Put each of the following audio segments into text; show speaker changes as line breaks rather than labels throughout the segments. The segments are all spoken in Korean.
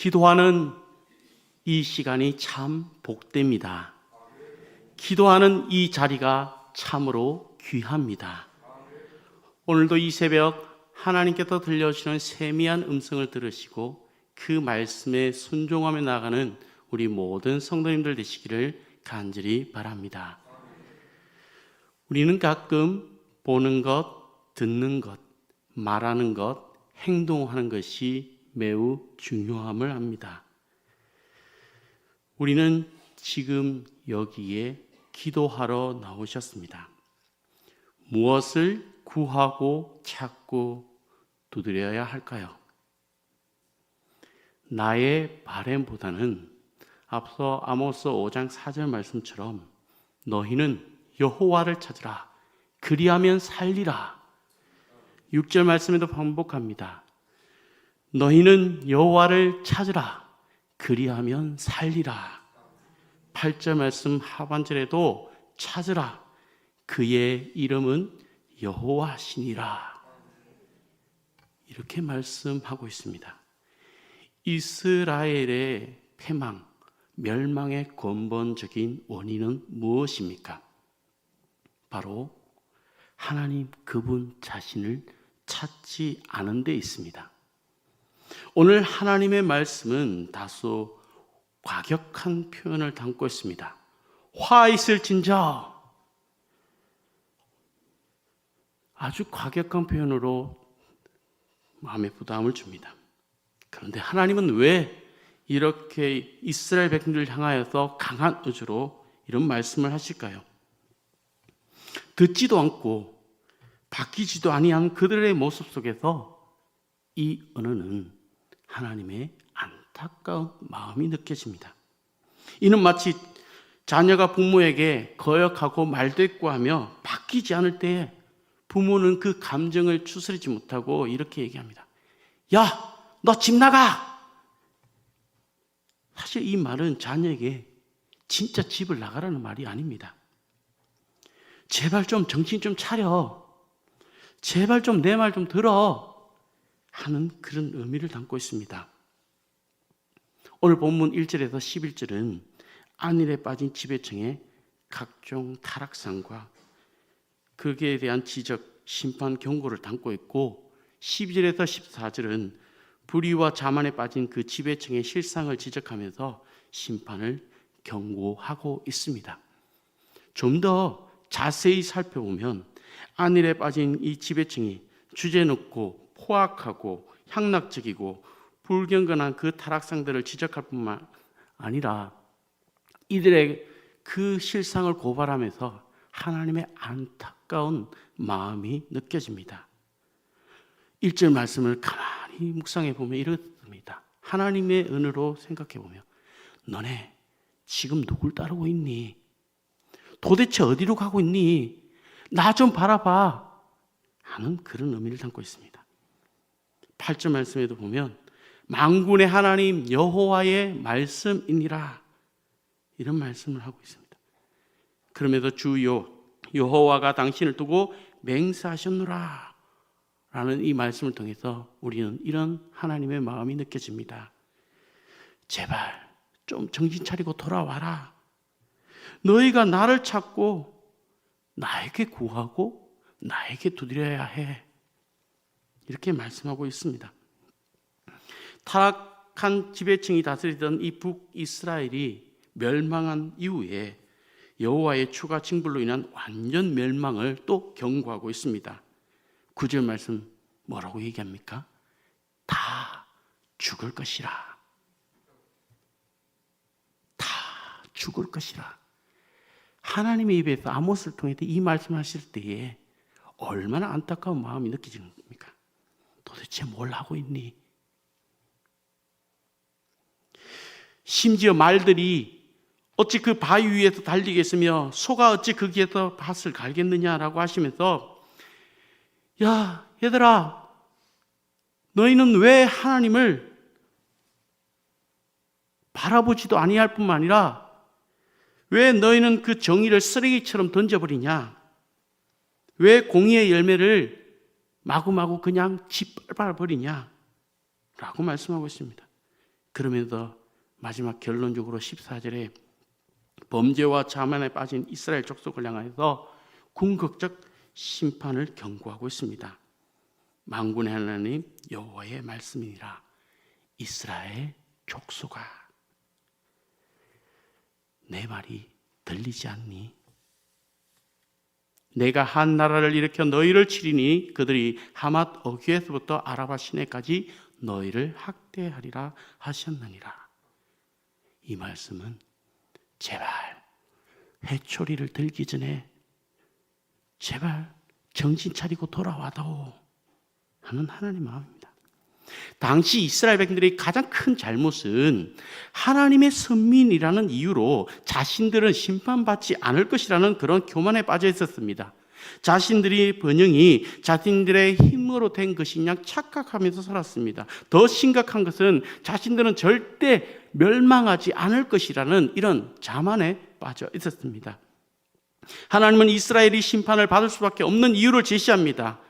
기도하는 이 시간이 참 복됩니다. 기도하는 이 자리가 참으로 귀합니다. 오늘도 이 새벽 하나님께서 들려주시는 세미한 음성을 들으시고 그 말씀에 순종하며 나가는 우리 모든 성도님들 되시기를 간절히 바랍니다. 우리는 가끔 보는 것, 듣는 것, 말하는 것, 행동하는 것이 매우 중요함을 압니다. 우리는 지금 여기에 기도하러 나오셨습니다. 무엇을 구하고 찾고 두드려야 할까요? 나의 바램보다는 앞서 아모스 5장 4절 말씀처럼 너희는 여호와를 찾으라 그리하면 살리라. 6절 말씀에도 반복합니다. 너희는 여호와를 찾으라 그리하면 살리라. 8절 말씀 하반절에도 찾으라 그의 이름은 여호와시니라. 이렇게 말씀하고 있습니다. 이스라엘의 패망, 멸망의 근본적인 원인은 무엇입니까? 바로 하나님 그분 자신을 찾지 않은 데 있습니다. 오늘 하나님의 말씀은 다소 과격한 표현을 담고 있습니다. 화 있을진저, 아주 과격한 표현으로 마음에 부담을 줍니다. 그런데 하나님은 왜 이렇게 이스라엘 백성들을 향하여서 강한 의지로 이런 말씀을 하실까요? 듣지도 않고 바뀌지도 아니한 그들의 모습 속에서 이 언어는 하나님의 안타까운 마음이 느껴집니다. 이는 마치 자녀가 부모에게 거역하고 말대꾸하며 바뀌지 않을 때에 부모는 그 감정을 추스리지 못하고 이렇게 얘기합니다. 야, 너 집 나가! 사실 이 말은 자녀에게 진짜 집을 나가라는 말이 아닙니다. 제발 좀 정신 좀 차려. 제발 좀 내 말 좀 들어. 하는 그런 의미를 담고 있습니다. 오늘 본문 1절에서 11절은 안일에 빠진 지배층의 각종 타락상과 거기에 대한 지적, 심판, 경고를 담고 있고 12절에서 14절은 불의와 자만에 빠진 그 지배층의 실상을 지적하면서 심판을 경고하고 있습니다. 좀 더 자세히 살펴보면 안일에 빠진 이 지배층이 주제넘고 포악하고 향락적이고 불경건한 그 타락상들을 지적할 뿐만 아니라 이들의 그 실상을 고발하면서 하나님의 안타까운 마음이 느껴집니다. 1절 말씀을 가만히 묵상해 보면 이렇습니다. 하나님의 은혜로 생각해 보면 너네 지금 누굴 따르고 있니? 도대체 어디로 가고 있니? 나 좀 바라봐 하는 그런 의미를 담고 있습니다. 8절 말씀에도 보면 만군의 하나님 여호와의 말씀이니라 이런 말씀을 하고 있습니다. 그럼에도 주 여호와가 당신을 두고 맹세하셨노라 라는 이 말씀을 통해서 우리는 이런 하나님의 마음이 느껴집니다. 제발 좀 정신 차리고 돌아와라. 너희가 나를 찾고 나에게 구하고 나에게 두드려야 해. 이렇게 말씀하고 있습니다. 타락한 지배층이 다스리던 이 북이스라엘이 멸망한 이후에 여호와의 추가 징벌로 인한 완전 멸망을 또 경고하고 있습니다. 9절 말씀 뭐라고 얘기합니까? 다 죽을 것이라. 다 죽을 것이라. 하나님의 입에서 아모스를 통해 이 말씀하실 때에 얼마나 안타까운 마음이 느껴지는 겁니까? 도대체 뭘 하고 있니? 심지어 말들이 어찌 그 바위 위에서 달리겠으며 소가 어찌 거기에서 밭을 갈겠느냐라고 하시면서 야 얘들아 너희는 왜 하나님을 바라보지도 아니할 뿐만 아니라 왜 너희는 그 정의를 쓰레기처럼 던져버리냐? 왜 공의의 열매를 마구마구 그냥 짓밟아버리냐? 라고 말씀하고 있습니다. 그러면서 마지막 결론적으로 14절에 범죄와 자만에 빠진 이스라엘 족속을 향해서 궁극적 심판을 경고하고 있습니다. 만군의 하나님 여호와의 말씀이니라. 이스라엘 족속아, 내 말이 들리지 않니? 내가 한 나라를 일으켜 너희를 치리니 그들이 하맛 어귀에서부터 아라바 시내까지 너희를 학대하리라 하셨느니라. 이 말씀은 제발 회초리를 들기 전에 제발 정신 차리고 돌아와다오 하는 하나님의 마음입니다. 당시 이스라엘 백성들의 가장 큰 잘못은 하나님의 선민이라는 이유로 자신들은 심판받지 않을 것이라는 그런 교만에 빠져 있었습니다. 자신들이 번영이 자신들의 힘으로 된 것이냐 착각하면서 살았습니다. 더 심각한 것은 자신들은 절대 멸망하지 않을 것이라는 이런 자만에 빠져 있었습니다. 하나님은 이스라엘이 심판을 받을 수밖에 없는 이유를 제시합니다.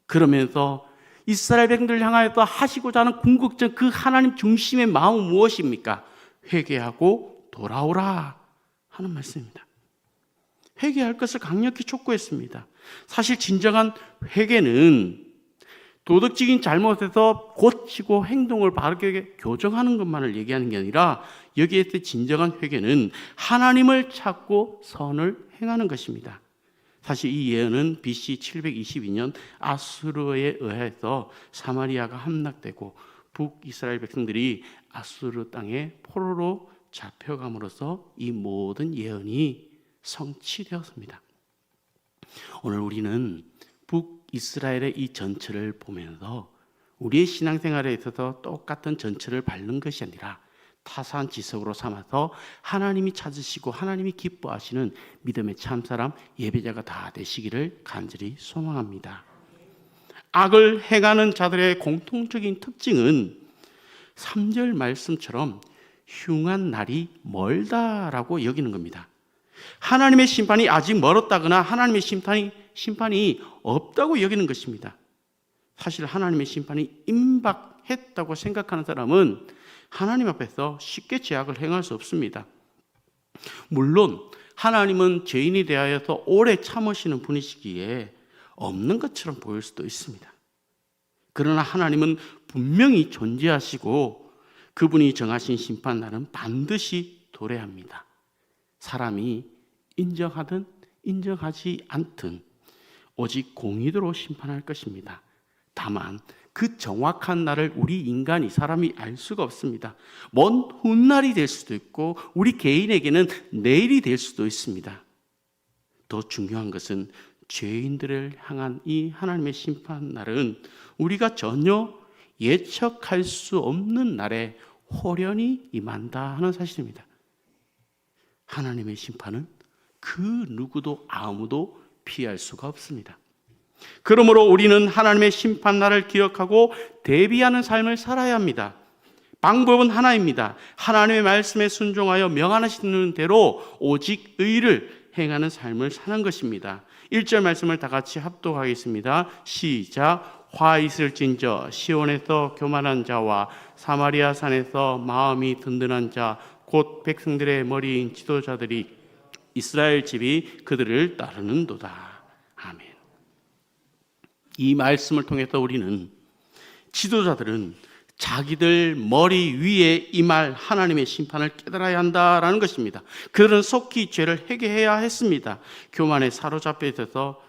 그러면서 이스라엘 백성들을 향하여서 하시고자 하는 궁극적 그 하나님 중심의 마음은 무엇입니까? 회개하고 돌아오라 하는 말씀입니다. 회개할 것을 강력히 촉구했습니다. 사실 진정한 회개는 도덕적인 잘못에서 고치고 행동을 바르게 교정하는 것만을 얘기하는 게 아니라 여기에서 진정한 회개는 하나님을 찾고 선을 행하는 것입니다. 사실 이 예언은 BC 722년 아수르에 의해서 사마리아가 함락되고 북이스라엘 백성들이 아수르 땅에 포로로 잡혀감으로써 이 모든 예언이 성취되었습니다. 오늘 우리는 북이스라엘의 이 전철을 보면서 우리의 신앙생활에 있어서 똑같은 전철을 밟는 것이 아니라 타산지석으로 삼아서 하나님이 찾으시고 하나님이 기뻐하시는 믿음의 참사람 예배자가 다 되시기를 간절히 소망합니다. 악을 행하는 자들의 공통적인 특징은 3절 말씀처럼 흉한 날이 멀다라고 여기는 겁니다. 하나님의 심판이 아직 멀었다거나 하나님의 심판이 없다고 여기는 것입니다. 사실 하나님의 심판이 임박했다고 생각하는 사람은 하나님 앞에서 쉽게 죄악을 행할 수 없습니다. 물론 하나님은 죄인이 대하여서 오래 참으시는 분이시기에 없는 것처럼 보일 수도 있습니다. 그러나 하나님은 분명히 존재하시고 그분이 정하신 심판날은 반드시 도래합니다. 사람이 인정하든 인정하지 않든 오직 공의대로 심판할 것입니다. 다만 그 정확한 날을 우리 인간이 사람이 알 수가 없습니다. 먼 훗날이 될 수도 있고 우리 개인에게는 내일이 될 수도 있습니다. 더 중요한 것은 죄인들을 향한 이 하나님의 심판날은 우리가 전혀 예측할 수 없는 날에 호련히 임한다 하는 사실입니다. 하나님의 심판은 그 누구도 아무도 피할 수가 없습니다. 그러므로 우리는 하나님의 심판날을 기억하고 대비하는 삶을 살아야 합니다. 방법은 하나입니다. 하나님의 말씀에 순종하여 명하시는 대로 오직 의를 행하는 삶을 사는 것입니다. 1절 말씀을 다 같이 합독하겠습니다. 시작. 화 있을진저 시온에서 교만한 자와 사마리아 산에서 마음이 든든한 자 곧 백성들의 머리인 지도자들이 이스라엘 집이 그들을 따르는도다. 아멘. 이 말씀을 통해서 우리는 지도자들은 자기들 머리 위에 임할 하나님의 심판을 깨달아야 한다라는 것입니다. 그들은 속히 죄를 회개해야 했습니다. 교만에 사로잡혀 있어서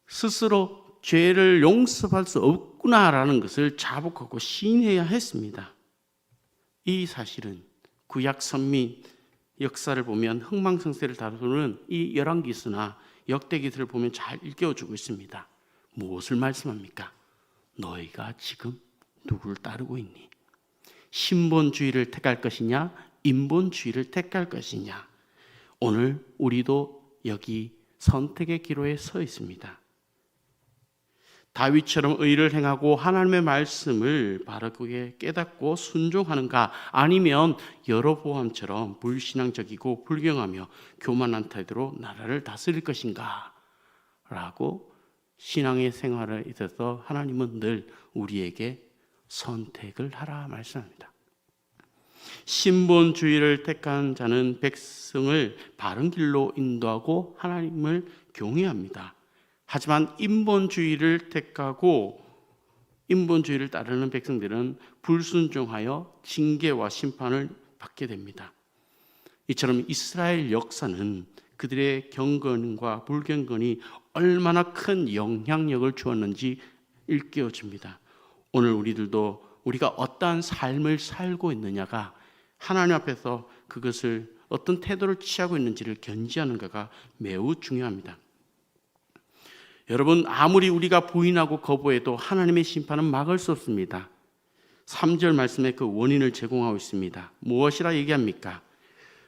스스로 죄를 용서할 수 없구나라는 것을 자복하고 시인해야 했습니다. 이 사실은 구약 선민 역사를 보면 흥망성쇠를 다루는 이 열왕기수나 역대기들을 보면 잘 일깨워주고 있습니다. 무엇을 말씀합니까? 너희가 지금 누구를 따르고 있니? 신본주의를 택할 것이냐? 인본주의를 택할 것이냐? 오늘 우리도 여기 선택의 기로에 서 있습니다. 다윗처럼 의를 행하고 하나님의 말씀을 바르게 깨닫고 순종하는가? 아니면 여로보암처럼 불신앙적이고 불경하며 교만한 태도로 나라를 다스릴 것인가? 라고 신앙의 생활에 있어서 하나님은 늘 우리에게 선택을 하라 말씀합니다. 신본주의를 택한 자는 백성을 바른 길로 인도하고 하나님을 경외합니다. 하지만 인본주의를 택하고 인본주의를 따르는 백성들은 불순종하여 징계와 심판을 받게 됩니다. 이처럼 이스라엘 역사는 그들의 경건과 불경건이 얼마나 큰 영향력을 주었는지 일깨워줍니다. 오늘 우리가 어떠한 삶을 살고 있느냐가 하나님 앞에서 그것을 어떤 태도를 취하고 있는지를 견지하는가가 매우 중요합니다. 여러분, 아무리 우리가 부인하고 거부해도 하나님의 심판은 막을 수 없습니다. 3절 말씀에 그 원인을 제공하고 있습니다. 무엇이라 얘기합니까?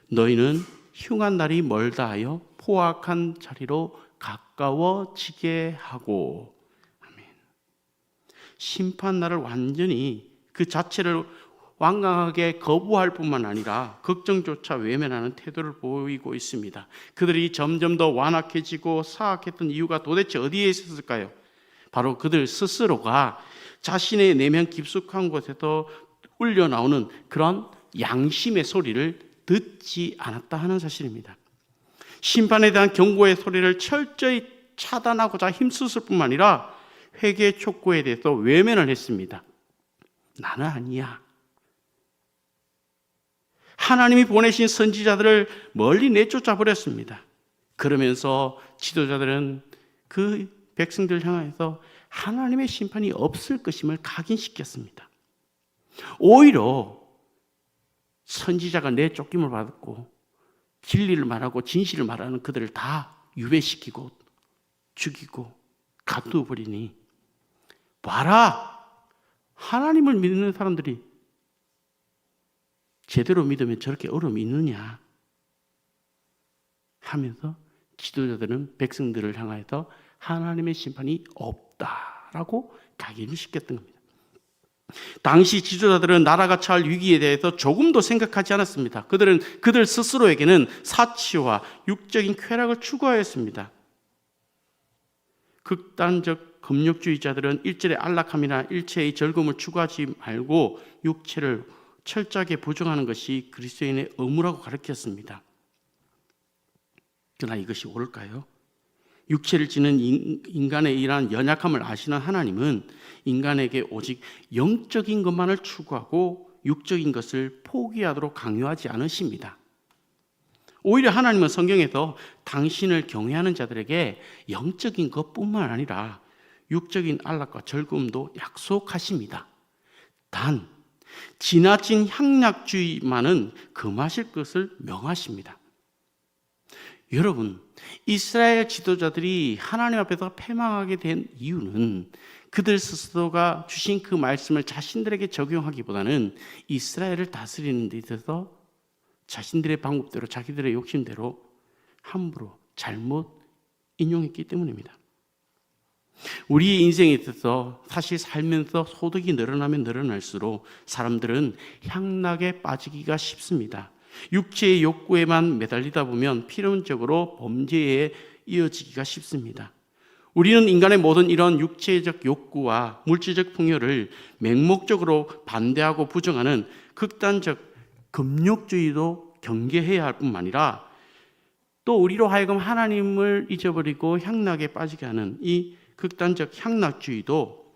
너희는 흉한 날이 멀다 하여 포악한 자리로 가까워지게 하고. 아멘. 심판 날을 완전히 그 자체를 완강하게 거부할 뿐만 아니라 걱정조차 외면하는 태도를 보이고 있습니다. 그들이 점점 더 완악해지고 사악했던 이유가 도대체 어디에 있었을까요? 바로 그들 스스로가 자신의 내면 깊숙한 곳에서 울려나오는 그런 양심의 소리를 듣지 않았다 하는 사실입니다. 심판에 대한 경고의 소리를 철저히 차단하고자 힘썼을 뿐만 아니라 회개 촉구에 대해서 외면을 했습니다. 나는 아니야. 하나님이 보내신 선지자들을 멀리 내쫓아 버렸습니다. 그러면서 지도자들은 그 백성들을 향해서 하나님의 심판이 없을 것임을 각인시켰습니다. 오히려 선지자가 내쫓김을 받았고 진리를 말하고 진실을 말하는 그들을 다 유배시키고 죽이고 가두어버리니, 봐라, 하나님을 믿는 사람들이 제대로 믿으면 저렇게 어려움이 있느냐 하면서 지도자들은 백성들을 향해서 하나님의 심판이 없다라고 각인을 시켰던 겁니다. 당시 지도자들은 나라가 처할 위기에 대해서 조금도 생각하지 않았습니다. 그들은 그들 스스로에게는 사치와 육적인 쾌락을 추구하였습니다. 극단적 금욕주의자들은 일절의 안락함이나 일체의 즐거움을 추구하지 말고 육체를 철저하게 부정하는 것이 그리스도인의 의무라고 가르쳤습니다. 그러나 이것이 옳을까요? 육체를 지닌 인간의 이러한 연약함을 아시는 하나님은 인간에게 오직 영적인 것만을 추구하고 육적인 것을 포기하도록 강요하지 않으십니다. 오히려 하나님은 성경에서 당신을 경외하는 자들에게 영적인 것뿐만 아니라 육적인 안락과 즐거움도 약속하십니다. 단 지나친 향락주의만은 금하실 것을 명하십니다. 여러분, 이스라엘 지도자들이 하나님 앞에서 패망하게 된 이유는 그들 스스로가 주신 그 말씀을 자신들에게 적용하기보다는 이스라엘을 다스리는 데 있어서 자신들의 방법대로 자기들의 욕심대로 함부로 잘못 인용했기 때문입니다. 우리의 인생에 있어서 사실 살면서 소득이 늘어나면 늘어날수록 사람들은 향락에 빠지기가 쉽습니다. 육체의 욕구에만 매달리다 보면 필연적으로 범죄에 이어지기가 쉽습니다. 우리는 인간의 모든 이런 육체적 욕구와 물질적 풍요를 맹목적으로 반대하고 부정하는 극단적 금욕주의도 경계해야 할 뿐만 아니라 또 우리로 하여금 하나님을 잊어버리고 향락에 빠지게 하는 이 극단적 향락주의도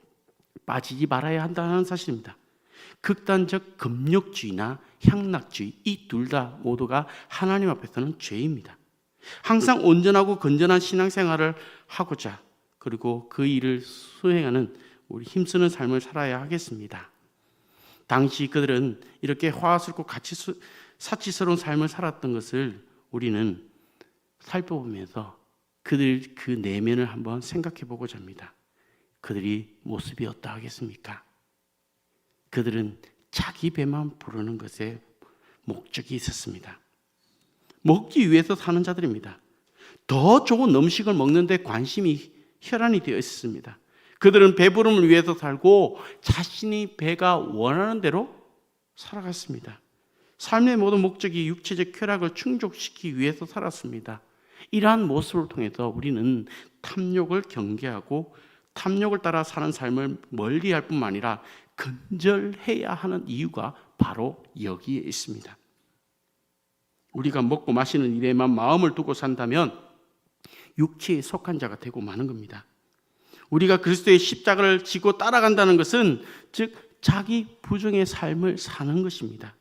빠지지 말아야 한다는 사실입니다. 극단적 금욕주의나 향락주의, 이 둘 다 모두가 하나님 앞에서는 죄입니다. 항상 온전하고 건전한 신앙생활을 하고자 그리고 그 일을 수행하는 우리 힘쓰는 삶을 살아야 하겠습니다. 당시 그들은 이렇게 화스럽고 사치스러운 삶을 살았던 것을 우리는 살펴보면서 그들 그 내면을 한번 생각해 보고자 합니다. 그들이 모습이 어떠하겠습니까? 그들은 자기 배만 부르는 것에 목적이 있었습니다. 먹기 위해서 사는 자들입니다. 더 좋은 음식을 먹는 데 관심이 혈안이 되어 있었습니다. 그들은 배부름을 위해서 살고 자신이 배가 원하는 대로 살아갔습니다. 삶의 모든 목적이 육체적 쾌락을 충족시키기 위해서 살았습니다. 이러한 모습을 통해서 우리는 탐욕을 경계하고 탐욕을 따라 사는 삶을 멀리할 뿐만 아니라 근절해야 하는 이유가 바로 여기에 있습니다. 우리가 먹고 마시는 일에만 마음을 두고 산다면 육체에 속한 자가 되고 마는 겁니다. 우리가 그리스도의 십자가를 지고 따라간다는 것은 즉 자기 부정의 삶을 사는 것입니다.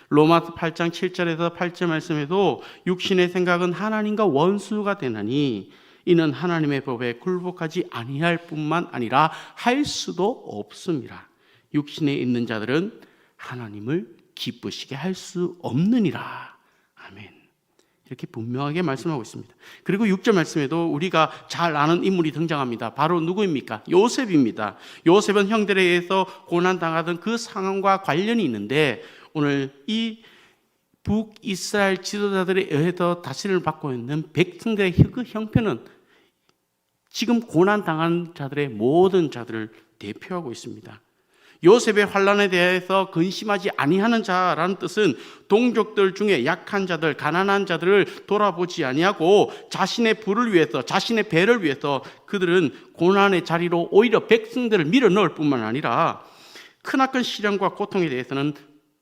로마서 8장 7절에서 8절 말씀에도 육신의 생각은 하나님과 원수가 되나니 이는 하나님의 법에 굴복하지 아니할 뿐만 아니라 할 수도 없습니다. 육신에 있는 자들은 하나님을 기쁘시게 할 수 없느니라. 아멘. 이렇게 분명하게 말씀하고 있습니다. 그리고 6절 말씀에도 우리가 잘 아는 인물이 등장합니다. 바로 누구입니까? 요셉입니다. 요셉은 형들에 의해서 고난당하던 그 상황과 관련이 있는데 오늘 이 북이스라엘 지도자들에 의해서 다스림을 받고 있는 백성들의 그 형편은 지금 고난당한 자들의 모든 자들을 대표하고 있습니다. 요셉의 환난에 대해서 근심하지 아니하는 자라는 뜻은 동족들 중에 약한 자들, 가난한 자들을 돌아보지 아니하고 자신의 부를 위해서, 자신의 배를 위해서 그들은 고난의 자리로 오히려 백성들을 밀어 넣을 뿐만 아니라 크나큰 시련과 고통에 대해서는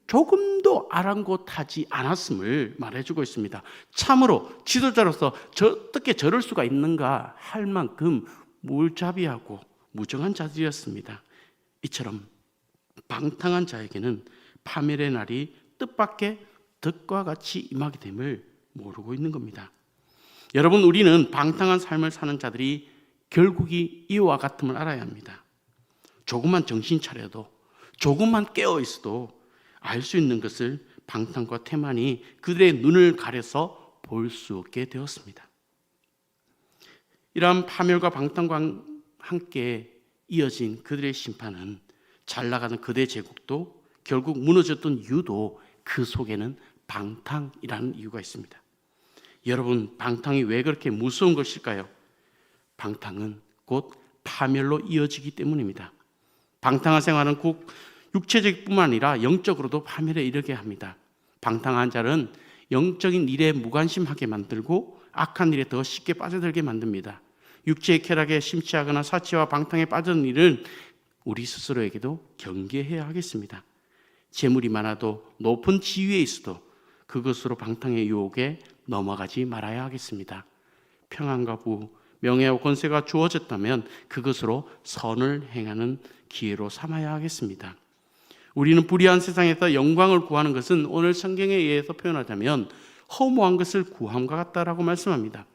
조금도 아랑곳하지 않았음을 말해주고 있습니다. 참으로 지도자로서 어떻게 저럴 수가 있는가 할 만큼 무자비하고 무정한 자들이었습니다. 이처럼 방탕한 자에게는 파멸의 날이 뜻밖의 덕과 같이 임하게 됨을 모르고 있는 겁니다. 여러분, 우리는 방탕한 삶을 사는 자들이 결국이 이와 같음을 알아야 합니다. 조금만 정신 차려도, 조금만 깨어 있어도 알 수 있는 것을 방탕과 태만이 그들의 눈을 가려서 볼 수 없게 되었습니다. 이러한 파멸과 방탕과 함께 이어진 그들의 심판은 잘 나가는 그대 제국도 결국 무너졌던 이유도 그 속에는 방탕이라는 이유가 있습니다. 여러분, 방탕이 왜 그렇게 무서운 것일까요? 방탕은 곧 파멸로 이어지기 때문입니다. 방탕한 생활은 꼭 육체적뿐만 아니라 영적으로도 파멸에 이르게 합니다. 방탕한 자는 영적인 일에 무관심하게 만들고 악한 일에 더 쉽게 빠져들게 만듭니다. 육체의 쾌락에 심취하거나 사치와 방탕에 빠지는 일은 우리 스스로에게도 경계해야 하겠습니다. 재물이 많아도 높은 지위에 있어도 그것으로 방탕의 유혹에 넘어가지 말아야 하겠습니다. 평안과 부, 명예와 권세가 주어졌다면 그것으로 선을 행하는 기회로 삼아야 하겠습니다. 우리는 불의한 세상에서 영광을 구하는 것은 오늘 성경에 의해서 표현하자면 허무한 것을 구함과 같다라고 말씀합니다.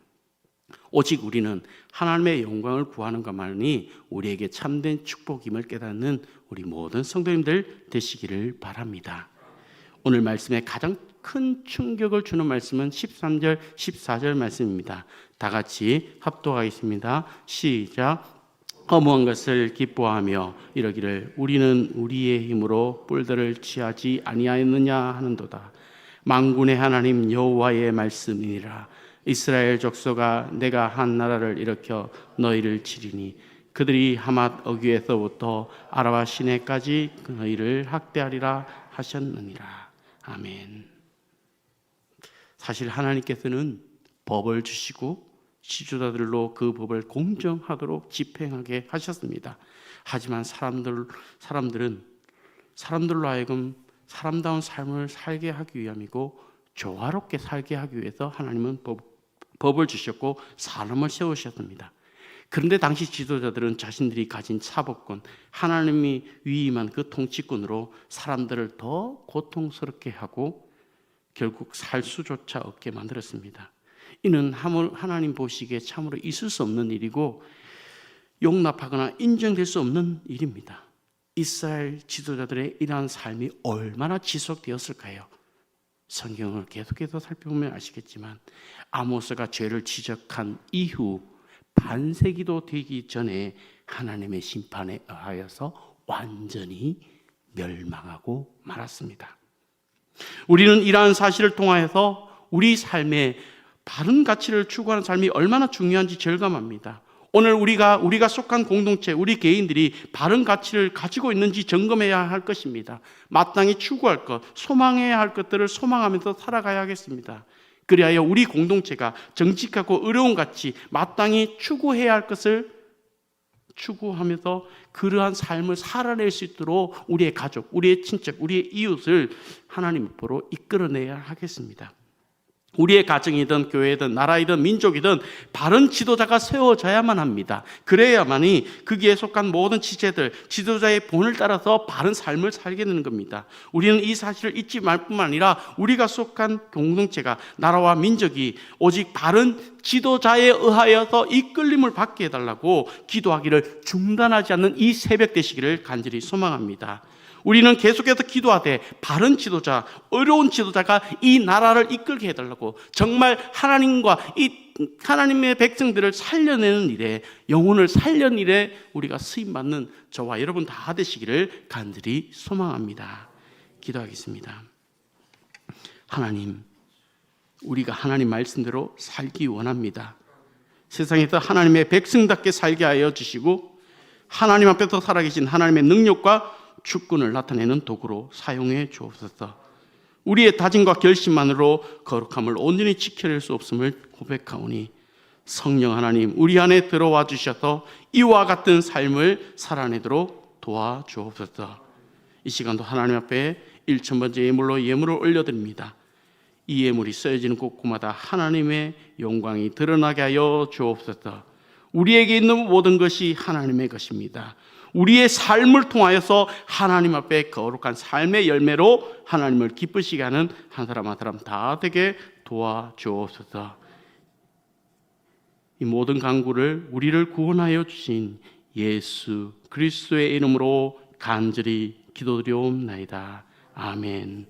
오직 우리는 하나님의 영광을 구하는 것만이 우리에게 참된 축복임을 깨닫는 우리 모든 성도님들 되시기를 바랍니다. 오늘 말씀에 가장 큰 충격을 주는 말씀은 13절, 14절 말씀입니다. 다 같이 합독하겠습니다. 시작. 허무한 것을 기뻐하며 이러기를 우리는 우리의 힘으로 뿔들을 취하지 아니하였느냐 하는도다. 만군의 하나님 여호와의 말씀이니라. 이스라엘 족속아, 내가 한 나라를 일으켜 너희를 치리니 그들이 하맛 어귀에서부터 아라바 시내까지 너희를 학대하리라 하셨느니라. 아멘. 사실 하나님께서는 법을 주시고 지도자들로 그 법을 공정하도록 집행하게 하셨습니다. 하지만 사람들은 사람들로 하여금 사람다운 삶을 살게 하기 위함이고 조화롭게 살게 하기 위해서 하나님은 법을 주셨고 사람을 세우셨습니다. 그런데 당시 지도자들은 자신들이 가진 사법권, 하나님이 위임한 그 통치권으로 사람들을 더 고통스럽게 하고 결국 살 수조차 없게 만들었습니다. 이는 하나님 보시기에 참으로 있을 수 없는 일이고 용납하거나 인정될 수 없는 일입니다. 이스라엘 지도자들의 이러한 삶이 얼마나 지속되었을까요? 성경을 계속해서 살펴보면 아시겠지만 아모스가 죄를 지적한 이후 반세기도 되기 전에 하나님의 심판에 의하여서 완전히 멸망하고 말았습니다. 우리는 이러한 사실을 통하여서 우리 삶에 바른 가치를 추구하는 삶이 얼마나 중요한지 절감합니다. 오늘 우리가 속한 공동체, 우리 개인들이 바른 가치를 가지고 있는지 점검해야 할 것입니다. 마땅히 추구할 것, 소망해야 할 것들을 소망하면서 살아가야 하겠습니다. 그리하여 우리 공동체가 정직하고 의로운 가치, 마땅히 추구해야 할 것을 추구하면서 그러한 삶을 살아낼 수 있도록 우리의 가족, 우리의 친척, 우리의 이웃을 하나님 앞으로 이끌어내야 하겠습니다. 우리의 가정이든 교회든 나라이든 민족이든 바른 지도자가 세워져야만 합니다. 그래야만이 거기에 속한 모든 지체들, 지도자의 본을 따라서 바른 삶을 살게 되는 겁니다. 우리는 이 사실을 잊지 말 뿐만 아니라 우리가 속한 공동체가, 나라와 민족이 오직 바른 지도자에 의하여서 이끌림을 받게 해달라고 기도하기를 중단하지 않는 이 새벽 되시기를 간절히 소망합니다. 우리는 계속해서 기도하되 바른 지도자, 어려운 지도자가 이 나라를 이끌게 해달라고, 정말 하나님과 이 하나님의 백성들을 살려내는 일에, 영혼을 살려내는 일에 우리가 쓰임받는 저와 여러분 다 되시기를 간절히 소망합니다. 기도하겠습니다. 하나님, 우리가 하나님 말씀대로 살기 원합니다. 세상에서 하나님의 백성답게 살게 하여 주시고 하나님 앞에서 살아계신 하나님의 능력과 주권을 나타내는 도구로 사용해 주옵소서. 우리의 다짐과 결심만으로 거룩함을 온전히 지켜낼 수 없음을 고백하오니 성령 하나님, 우리 안에 들어와 주셔서 이와 같은 삶을 살아내도록 도와주옵소서. 이 시간도 하나님 앞에 1000번째 예물로 예물을 올려드립니다. 이 예물이 써여지는 곳곳마다 하나님의 영광이 드러나게 하여 주옵소서. 우리에게 있는 모든 것이 하나님의 것입니다. 우리의 삶을 통하여서 하나님 앞에 거룩한 삶의 열매로 하나님을 기쁘시게 하는 한 사람 한 사람 다 되게 도와주옵소서. 이 모든 간구를 우리를 구원하여 주신 예수 그리스도의 이름으로 간절히 기도드리옵나이다. 아멘.